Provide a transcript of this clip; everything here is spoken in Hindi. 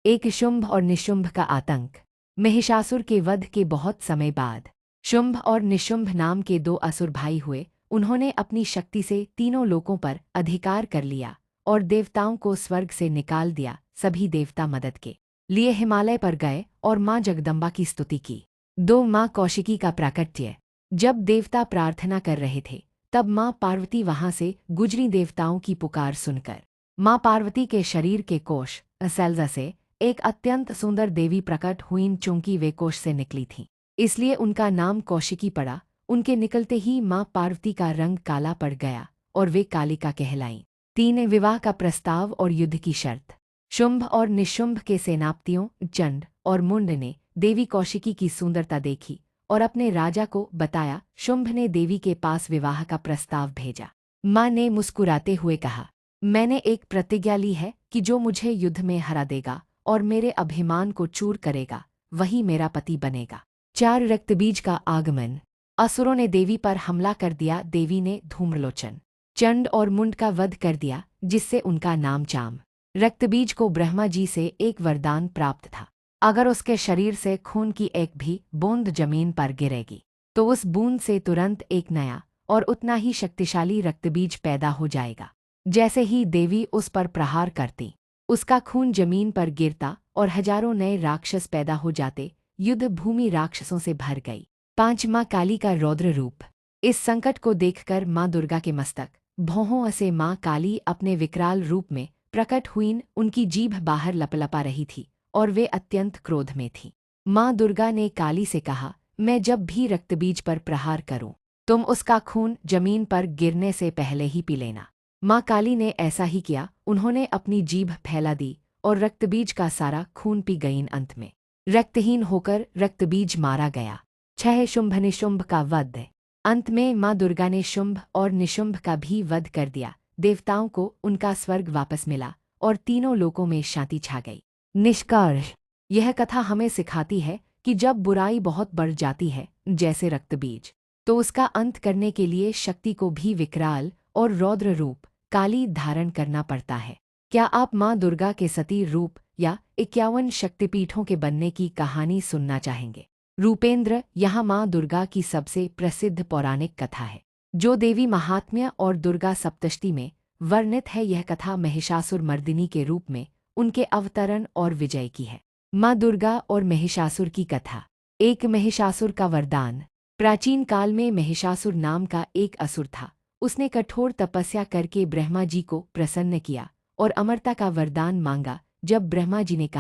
एक शुंभ और निशुंभ का आतंक। महिषासुर के वध के बहुत समय बाद शुंभ और निशुंभ नाम के दो असुर भाई हुए। उन्होंने अपनी शक्ति से तीनों लोकों पर अधिकार कर लिया और देवताओं को स्वर्ग से निकाल दिया। सभी देवता मदद के लिए हिमालय पर गए और माँ जगदम्बा की स्तुति की। दो माँ कौशिकी का प्राकट्य। जब देवता प्रार्थना कर रहे थे तब माँ पार्वती वहां से गुजरी। देवताओं की पुकार सुनकर माँ पार्वती के शरीर के कोश सैल्जा से एक अत्यंत सुंदर देवी प्रकट हुईं। चूंकि वे कोश से निकली थीं इसलिए उनका नाम कौशिकी पड़ा। उनके निकलते ही माँ पार्वती का रंग काला पड़ गया और वे कालिका कहलाईं। 3 विवाह का प्रस्ताव और युद्ध की शर्त। शुंभ और निशुंभ के सेनापतियों चंड और मुंड ने देवी कौशिकी की सुंदरता देखी और अपने राजा को बताया। शुंभ ने देवी के पास विवाह का प्रस्ताव भेजा। माँ ने मुस्कुराते हुए कहा, मैंने एक प्रतिज्ञा ली है कि जो मुझे युद्ध में हरा देगा और मेरे अभिमान को चूर करेगा वही मेरा पति बनेगा। 4 रक्तबीज का आगमन। असुरों ने देवी पर हमला कर दिया। देवी ने धूम्रलोचन चंड और मुंड का वध कर दिया जिससे उनका नाम चाम। रक्तबीज को ब्रह्मा जी से एक वरदान प्राप्त था। अगर उसके शरीर से खून की एक भी बूंद जमीन पर गिरेगी तो उस बूंद से तुरंत एक नया और उतना ही शक्तिशाली रक्तबीज पैदा हो जाएगा। जैसे ही देवी उस पर प्रहार करती उसका खून जमीन पर गिरता और हजारों नए राक्षस पैदा हो जाते। युद्ध भूमि राक्षसों से भर गई। 5 माँ काली का रौद्र रूप। इस संकट को देखकर माँ दुर्गा के मस्तक भौहों से माँ काली अपने विकराल रूप में प्रकट हुईं। उनकी जीभ बाहर लपलपा रही थी और वे अत्यंत क्रोध में थीं। माँ दुर्गा ने काली से कहा, मैं जब भी रक्तबीज पर प्रहार करूं तुम उसका खून जमीन पर गिरने से पहले ही पी लेना। माँ काली ने ऐसा ही किया। उन्होंने अपनी जीभ फैला दी और रक्तबीज का सारा खून पी गईं। अंत में रक्तहीन होकर रक्तबीज मारा गया। 6 शुंभ निशुंभ का वध। अंत में माँ दुर्गा ने शुंभ और निशुंभ का भी वध कर दिया। देवताओं को उनका स्वर्ग वापस मिला और तीनों लोकों में शांति छा गई। निष्कर्ष। यह कथा हमें सिखाती है कि जब बुराई बहुत बढ़ जाती है जैसे रक्तबीज तो उसका अंत करने के लिए शक्ति को भी विकराल और रौद्र रूप काली धारण करना पड़ता है। क्या आप माँ दुर्गा के सती रूप या 51 शक्तिपीठों के बनने की कहानी सुनना चाहेंगे? रूपेंद्र, यहाँ माँ दुर्गा की सबसे प्रसिद्ध पौराणिक कथा है जो देवी महात्म्य और दुर्गा सप्तशती में वर्णित है। यह कथा महिषासुर मर्दिनी के रूप में उनके अवतरण और विजय की है। माँ दुर्गा और महिषासुर की कथा। एक महिषासुर का वरदान। प्राचीन काल में महिषासुर नाम का एक असुर था। उसने कठोर तपस्या करके ब्रह्मा जी को प्रसन्न किया और अमरता का वरदान मांगा। जब ब्रह्मा जी ने कहा,